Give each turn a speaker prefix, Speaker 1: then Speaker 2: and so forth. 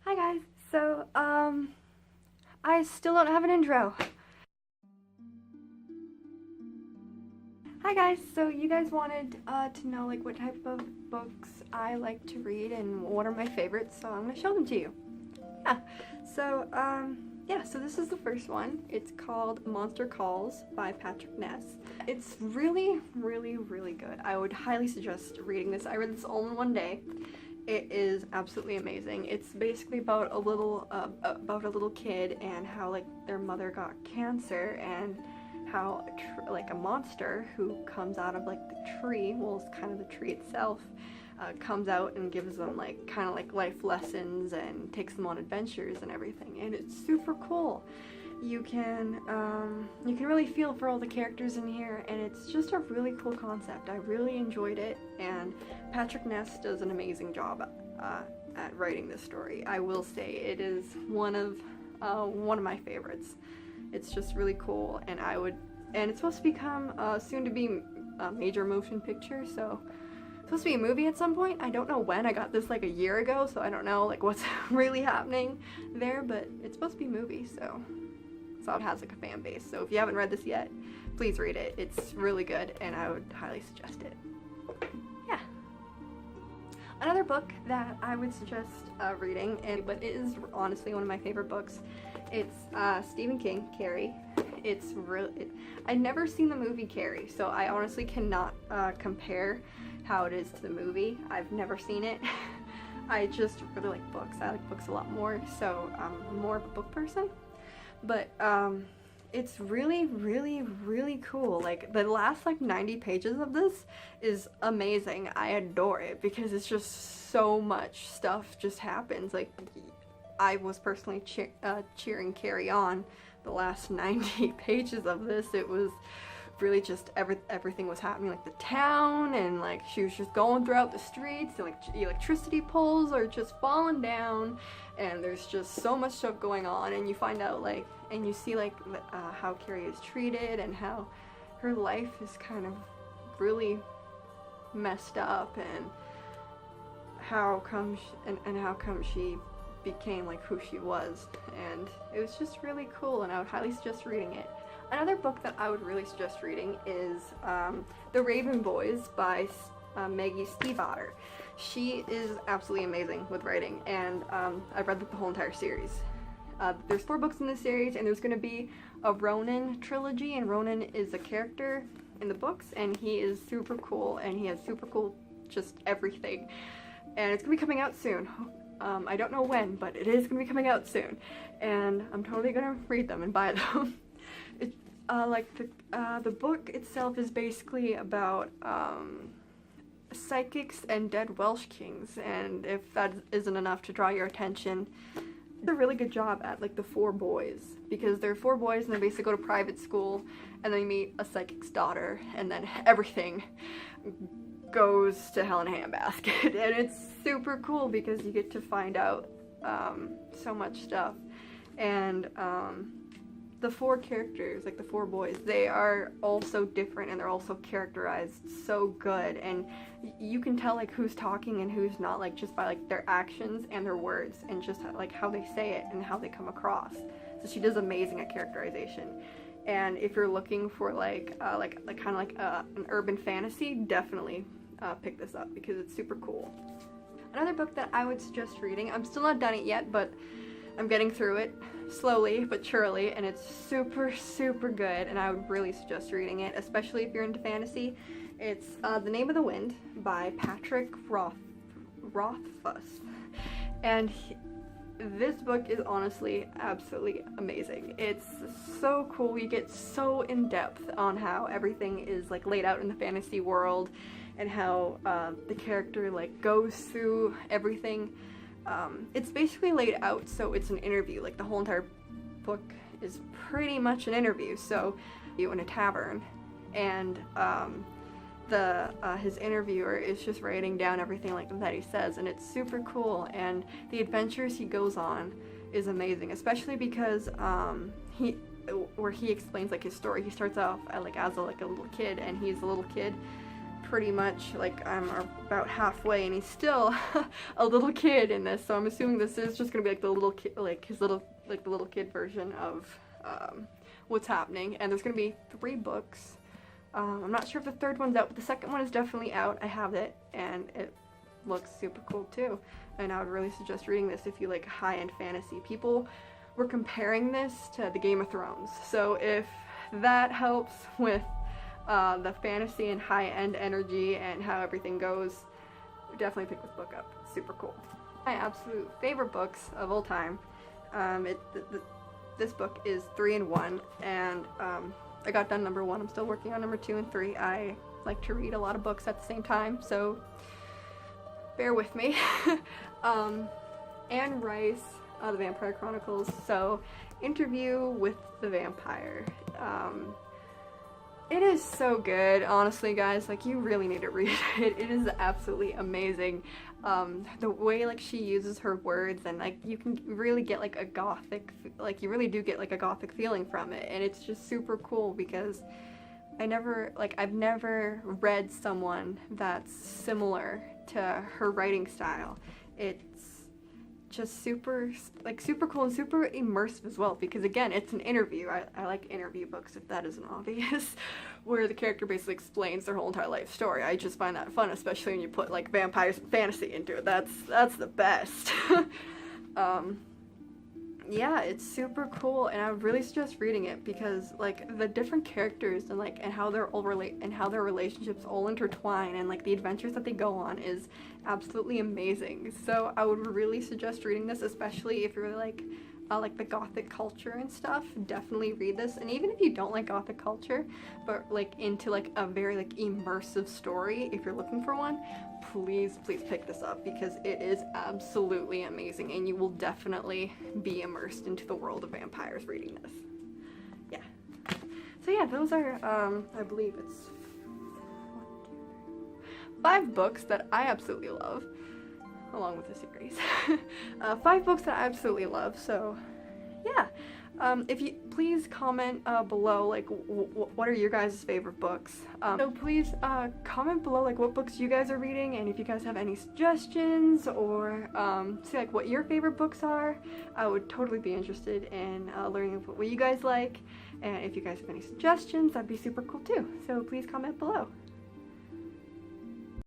Speaker 1: Hi guys, so, I still don't have an intro. Hi guys, so you guys wanted, to know, like, what type of books I like to read and what are my favorites, so I'm gonna show them to you. Yeah, so, so this is the first one. It's called Monster Calls by Patrick Ness. It's really, really, really good. I would highly suggest reading this. I read this all in one day. It is absolutely amazing. It's basically about a little kid and how like their mother got cancer and how like a monster who comes out of like the tree, well it's kind of the tree itself, comes out and gives them like kind of like life lessons and takes them on adventures and everything, and it's super cool. You can really feel for all the characters in here, and it's just a really cool concept. I really enjoyed it, and Patrick Ness does an amazing job at writing this story. I will say it is one of my favorites. It's just really cool, and it's supposed to become soon to be a major motion picture, so it's supposed to be a movie at some point. I don't know when. I got this like a year ago, so I don't know like what's really happening there, but it's supposed to be a movie, so it has like a fan base. So if you haven't read this yet, please read it. It's really good and I would highly suggest it. Yeah. Another book that I would suggest reading, but it is honestly one of my favorite books. It's Stephen King, Carrie. It's really, I'd never seen the movie Carrie, so I honestly cannot compare how it is to the movie. I've never seen it. I just really like books. I like books a lot more, so I'm more of a book person. But it's really, really, really cool. Like the last like 90 pages of this is amazing. I adore it because it's just so much stuff just happens. Like I was personally cheering Carrie on the last 90 pages of this. It was really just everything was happening, like the town, and like she was just going throughout the streets, and like electricity poles are just falling down, and there's just so much stuff going on, and you find out like, and you see like how Carrie is treated and how her life is kind of really messed up, and how come she became like who she was, and it was just really cool, and I would highly suggest reading it. Another book that I would really suggest reading is The Raven Boys by Maggie Stiefvater. She is absolutely amazing with writing, and I've read the whole entire series. There's 4 books in this series, and there's going to be a Ronan trilogy, and Ronan is a character in the books, and he is super cool, and he has super cool just everything. And it's going to be coming out soon. I don't know when, but it is going to be coming out soon, and I'm totally going to read them and buy them. The book itself is basically about psychics and dead Welsh kings, and if that isn't enough to draw your attention, they do a really good job at like the 4 boys, because they're 4 boys and they basically go to private school and they meet a psychic's daughter, and then everything goes to hell in a handbasket. And it's super cool because you get to find out so much stuff. And the 4 characters, like the 4 boys, they are all so different, and they're also characterized so good, and you can tell like who's talking and who's not, like just by like their actions and their words, and just like how they say it and how they come across. So she does amazing at characterization. And if you're looking for like an urban fantasy, definitely pick this up because it's super cool. Another book that I would suggest reading, I'm still not done it yet, but I'm getting through it slowly but surely, and it's super, super good, and I would really suggest reading it, especially if you're into fantasy. It's The Name of the Wind by Patrick Rothfuss, and this book is honestly absolutely amazing. It's so cool. You get so in depth on how everything is like laid out in the fantasy world, and how the character like goes through everything. It's basically laid out so it's an interview. Like the whole entire book is pretty much an interview. So you in a tavern, and his interviewer is just writing down everything like that he says, and it's super cool. And the adventures he goes on is amazing, especially because he explains like his story. He starts off like as a little kid, and he's a little kid pretty much, like, I'm about halfway, and he's still a little kid in this, so I'm assuming this is just gonna be like the little kid, like his little, like the little kid version of what's happening. And there's gonna be 3 books. I'm not sure if the 3rd one's out, but the 2nd one is definitely out. I have it, and it looks super cool too. And I would really suggest reading this if you like high-end fantasy. People were comparing this to the Game of Thrones, so if that helps with the fantasy and high-end energy and how everything goes, definitely pick this book up. It's super cool. My absolute favorite books of all time. This book is 3 in 1, and I got done number 1. I'm still working on number 2 and 3. I like to read a lot of books at the same time, so bear with me. Anne Rice, The Vampire Chronicles. So, Interview with the Vampire. It is so good, honestly, guys. Like, you really need to read it. It is absolutely amazing. The way, like, she uses her words, and, like, you can really get, like, a gothic, like, you really do get, like, a gothic feeling from it. And it's just super cool because I've never read someone that's similar to her writing style. It's just super cool and super immersive as well, because again, it's an interview. I like interview books, if that isn't obvious, where the character basically explains their whole entire life story. I just find that fun, especially when you put like vampires and fantasy into it. That's the best. Yeah, it's super cool, and I would really suggest reading it because like the different characters and how they're all how their relationships all intertwine, and like the adventures that they go on is absolutely amazing. So I would really suggest reading this, especially if you're like the gothic culture and stuff. Definitely read this. And even if you don't like gothic culture but like into like a very like immersive story, if you're looking for one, please pick this up because it is absolutely amazing, and you will definitely be immersed into the world of vampires reading this. Yeah. So yeah, those are I believe it's 5 books that I absolutely love, along with the series. 5 books that I absolutely love. So yeah, if you please comment below like what are your guys' favorite books. So please comment below like what books you guys are reading, and if you guys have any suggestions or see like what your favorite books are. I would totally be interested in learning what you guys like, and if you guys have any suggestions, that'd be super cool too. So please comment below.